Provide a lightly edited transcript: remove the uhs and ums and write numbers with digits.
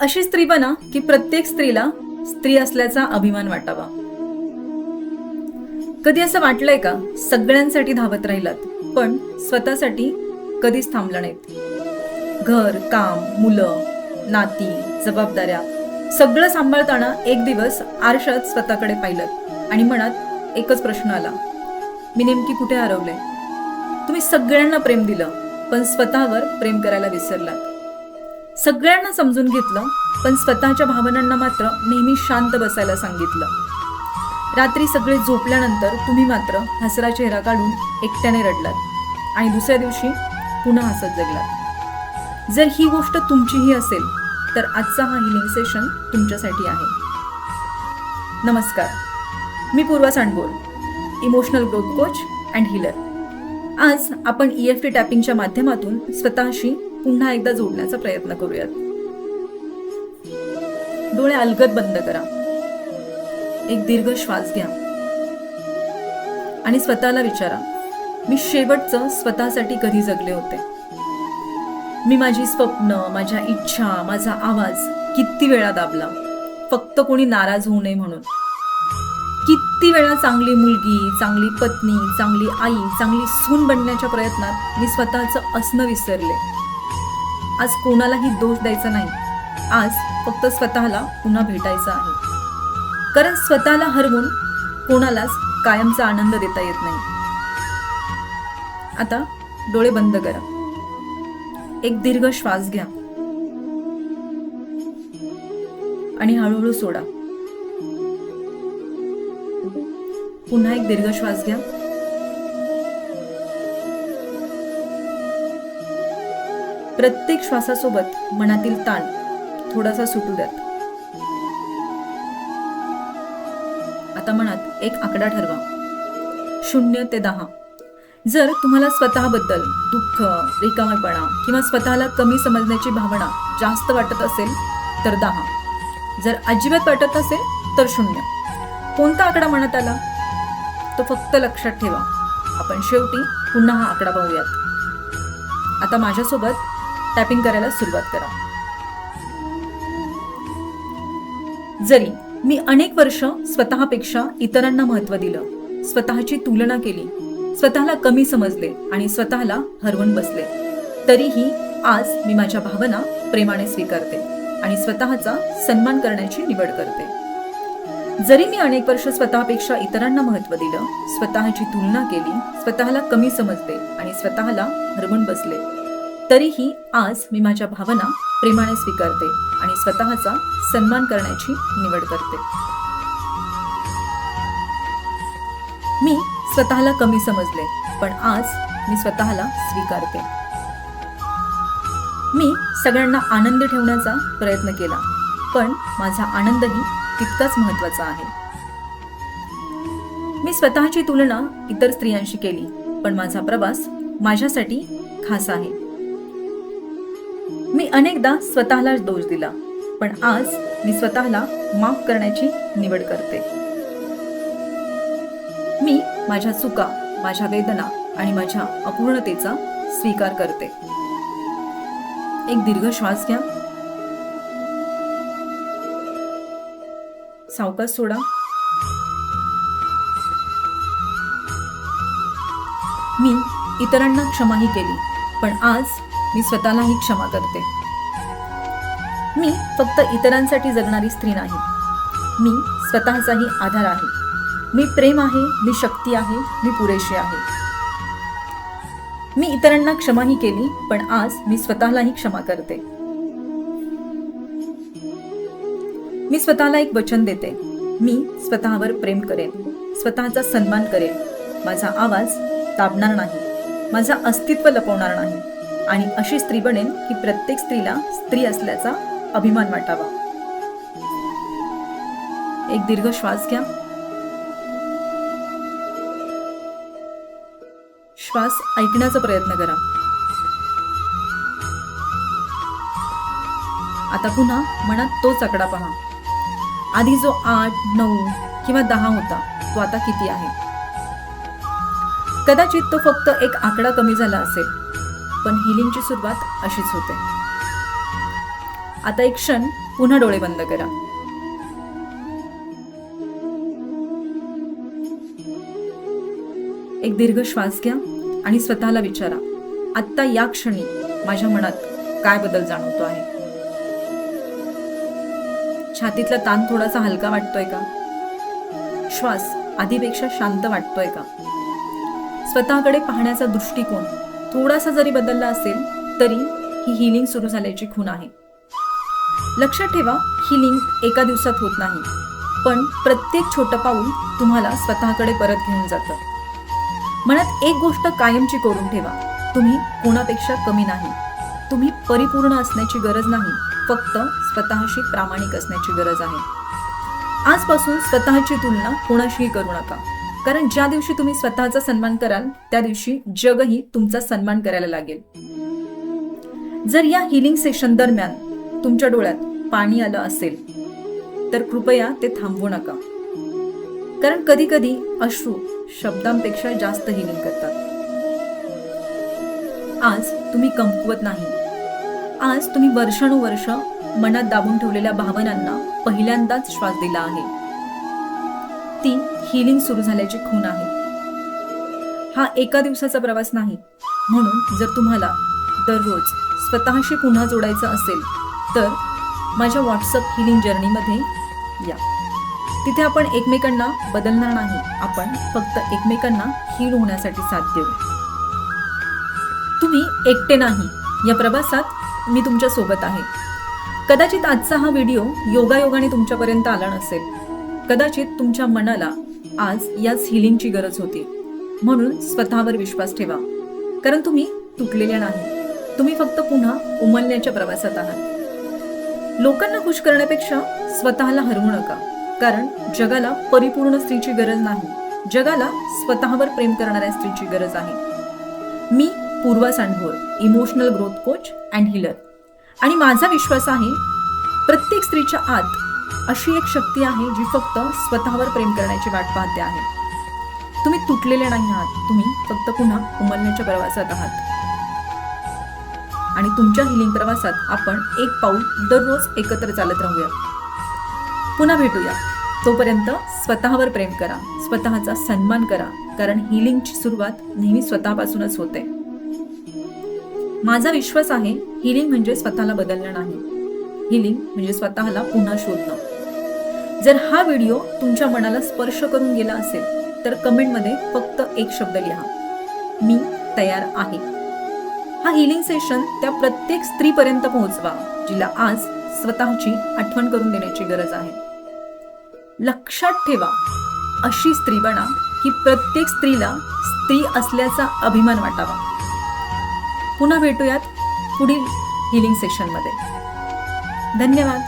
अशी स्त्री बना की प्रत्येक स्त्रीला स्त्री असल्याचा अभिमान वाटावा. कधी असं वाटलंय का सगळ्यांसाठी धावत राहिलात पण स्वतःसाठी कधीच थांबला नाहीत? घर, काम, मुलं, नाती, जबाबदाऱ्या सगळं सांभाळताना एक दिवस आरशात स्वतःकडे पाहिलं आणि मनात एकच प्रश्न आला, मी नेमकी कुठे हरवले? तुम्ही सगळ्यांना प्रेम दिलं पण स्वतःवर प्रेम करायला विसरलात. सगळ्यांना समजून घेतलं पण स्वतःच्या भावनांना मात्र नेहमी शांत बसायला सांगितलं. रात्री सगळे झोपल्यानंतर तुम्ही मात्र हसरा चेहरा काढून एकट्याने रडलात आणि दुसऱ्या दिवशी पुन्हा हसत जगलात. जर ही गोष्ट तुमचीही असेल तर आजचा हा हिलिंग सेशन तुमच्यासाठी आहे. नमस्कार, मी Purva Sandbhor, emotional growth coach and healer. आज आपण EFT टॅपिंगच्या माध्यमातून स्वतःशी पुन्हा एकदा जोडण्याचा प्रयत्न करूयात. डोळे अलगद बंद करा, एक दीर्घ श्वास घ्या आणि स्वतःला विचारा, मी शेवटचं स्वतःसाठी कधी जगले होते? मी माझी स्वप्न, माझ्या इच्छा, माझा आवाज किती वेळा दाबला फक्त कोणी नाराज होऊ नये म्हणून? किती वेळा चांगली मुलगी, चांगली पत्नी, चांगली आई, चांगली सून बनण्याच्या प्रयत्नात मी स्वतःचं असणं विसरले. आज कोणालाही दोष द्यायचा नाही, आज फक्त स्वतःला पुन्हा भेटायचं आहे. कारण स्वतःला हरवून कोणालाच कायमचा आनंद देता येत नाही. आता डोळे बंद करा, एक दीर्घ श्वास घ्या आणि हळूहळू सोडा. पुन्हा एक दीर्घ श्वास घ्या. प्रत्येक श्वासासोबत मनातील ताण थोडासा सुटू द्यात. आता मनात एक आकडा ठरवा, 0 ते 10. जर तुम्हाला स्वतःबद्दल दुःख, रिकामेपणा किंवा स्वतःला कमी समजण्याची भावना जास्त वाटत असेल तर 10. जर अजिबात वाटत असेल तर 0. कोणता आकडा मनात आला तो फक्त लक्षात ठेवा. आपण शेवटी पुन्हा हा आकडा पाहूयात. आता माझ्यासोबत टॅपिंग करायला सुरुवात करा. जरी मी अनेक वर्ष स्वतःपेक्षा इतरांना महत्त्व दिलं, स्वतःची तुलना केली, स्वतःला कमी समजले आणि स्वतःला हरवून बसले, तरीही आज मी माझ्या भावना प्रेमाने स्वीकारते आणि स्वतःचा सन्मान करण्याची निवड करते. जरी मी अनेक वर्ष स्वतःपेक्षा इतरांना महत्त्व दिलं, स्वतःची तुलना केली, स्वतःला कमी समजले आणि स्वतःला हरवून बसले, तरीही आज मी माझ्या भावना प्रेमाने स्वीकारते आणि स्वतःचा सन्मान करण्याची निवड करते. मी स्वतःला कमी समजले पण आज मी स्वतःला स्वीकारते. मी सगळ्यांना आनंदी ठेवण्याचा प्रयत्न केला पण माझा आनंदही तितकाच महत्त्वाचा आहे. मी स्वतःची तुलना इतर स्त्रियांशी केली पण माझा प्रवास माझ्यासाठी खास आहे. मी अनेकदा स्वतःला दोष दिला पण आज मी स्वतःला माफ करण्याची निवड करते. मी माझ्या चुका, माझ्या वेदना आणि माझ्या अपूर्णतेचा स्वीकार करते. एक दीर्घ श्वास घ्या, सावकाश सोडा. मी इतरांना क्षमाही केली पण आज मी स्वतःलाही क्षमा करते. मी फक्त इतरांसाठी जगणारी स्त्री नाही, मी स्वतःचाही आधार आहे. मी प्रेम आहे, मी शक्ती आहे, मी पुरेशी आहे. मी इतरांना क्षमाही केली पण आज मी स्वतःलाही क्षमा करते. मी स्वतःला एक वचन देते, मी स्वतःवर प्रेम करेन, स्वतःचा सन्मान करेन, माझा आवाज दाबणार नाही, माझा अस्तित्व लपवणार नाही आणि अशी स्त्री बनेन की प्रत्येक स्त्रीला स्त्री असल्याचा अभिमान वाटावा. एक दीर्घ श्वास घ्या. श्वास ऐकण्याचा प्रयत्न करा. आता पुन्हा मनात तोच आकडा पहा. आधी जो 8, 9 किंवा 10 होता तो आता किती आहे? कदाचित तो फक्त एक आकडा कमी झाला असेल पण हिलिंगची सुरुवात अशीच होते. आता एक क्षण पुन्हा डोळे बंद करा. एक दीर्घ श्वास घ्या आणि स्वतःला विचारा, आत्ता या क्षणी माझ्या मनात काय बदल जाणवतो आहे? छातीतला ताण थोडासा हलका वाटतोय का? श्वास आधीपेक्षा शांत वाटतोय का? स्वतःकडे पाहण्याचा दृष्टिकोन थोडासा जरी बदलला असेल तरी ही हिलिंग सुरू झाल्याची खूण आहे. लक्षात ठेवा, हिलिंग एका दिवसात होत नाही, पण प्रत्येक छोटं पाऊल तुम्हाला स्वतःकडे परत घेऊन जातं. मनात एक गोष्ट कायमची करून ठेवा, तुम्ही कोणापेक्षा कमी नाही. तुम्ही परिपूर्ण असण्याची गरज नाही, फक्त स्वतःशी प्रामाणिक असण्याची गरज आहे. आजपासून स्वतःची तुलना कोणाशीही करू नका, कारण ज्या दिवशी तुम्ही स्वतःचा सन्मान कराल त्या दिवशी जगही तुमचा सन्मान करायला लागेल. जर या हिलिंग सेशन दरम्यान तुमच्या डोळ्यात पाणी आलं असेल तर कृपया ते थांबवू नका, कारण कधी कधी अश्रू शब्दांपेक्षा जास्त हिलिंग करतात. आज तुम्ही कमकुवत नाही. आज तुम्ही वर्षानुवर्ष मनात दाबून ठेवलेल्या भावनांना पहिल्यांदाच श्वास दिला आहे. ती हिलिंग सुरू झाल्याची खूण आहे. हा एका दिवसाचा प्रवास नाही. म्हणून जर तुम्हाला दररोज स्वतःशी पुन्हा जोडायचं असेल तर माझ्या व्हॉट्सअप हिलिंग जर्नीमध्ये या. तिथे आपण एकमेकांना बदलणार नाही, आपण फक्त एकमेकांना हील होण्यासाठी साथ देऊ. तुम्ही एकटे नाही. या प्रवासात मी तुमच्या सोबत आहे. कदाचित आजचा हा व्हिडिओ योगायोगाने तुमच्यापर्यंत आला नसेल. कदाचित तुमच्या मनाला आज याच हिलिंगची गरज होती. म्हणून स्वतःवर विश्वास ठेवा, कारण तुम्ही तुटलेल्या नाही. तुम्ही फक्त पुन्हा उमलण्याच्या प्रवासात आहात. लोकांना खुश करण्यापेक्षा स्वतःला हरवू नका, कारण जगाला परिपूर्ण स्त्रीची गरज नाही, जगाला स्वतःवर प्रेम करणाऱ्या स्त्रीची गरज आहे. मी Purva Sandbhor, emotional growth coach and healer, आणि माझा विश्वास आहे प्रत्येक स्त्रीच्या आत अशी एक शक्ती आहे जी फक्त स्वतःवर प्रेम करण्याची वाट पाहते आहे. तुम्ही तुटलेले नाही आहात, तुम्ही फक्त पुन्हा उमलण्याच्या प्रवासात आहात. आणि तुमच्या हिलिंग प्रवासात आपण एक पाऊल दररोज एकत्र चालत राहूया. पुन्हा भेटूया. तोपर्यंत स्वतःवर प्रेम करा, स्वतःचा सन्मान करा, कारण हिलिंगची सुरुवात नेहमी स्वतःपासूनच होते. माझा विश्वास आहे हिलिंग म्हणजे स्वतःला बदलणं नाही, हिलिंग म्हणजे स्वतःला पुन्हा शोधणं. जर हा व्हिडिओ तुमच्या मनाला स्पर्श करून गेला असेल तर कमेंटमध्ये फक्त एक शब्द लिहा, मी तयार आहे. हा हिलिंग सेशन त्या प्रत्येक स्त्रीपर्यंत पोहोचवा जिला आज स्वतःची आठवण करून देण्याची गरज आहे. लक्षात ठेवा, अशी स्त्री बना की प्रत्येक स्त्रीला स्त्री असल्याचा अभिमान वाटावा. पुन्हा भेटूयात पुढील हिलिंग सेशनमध्ये. धन्यवाद.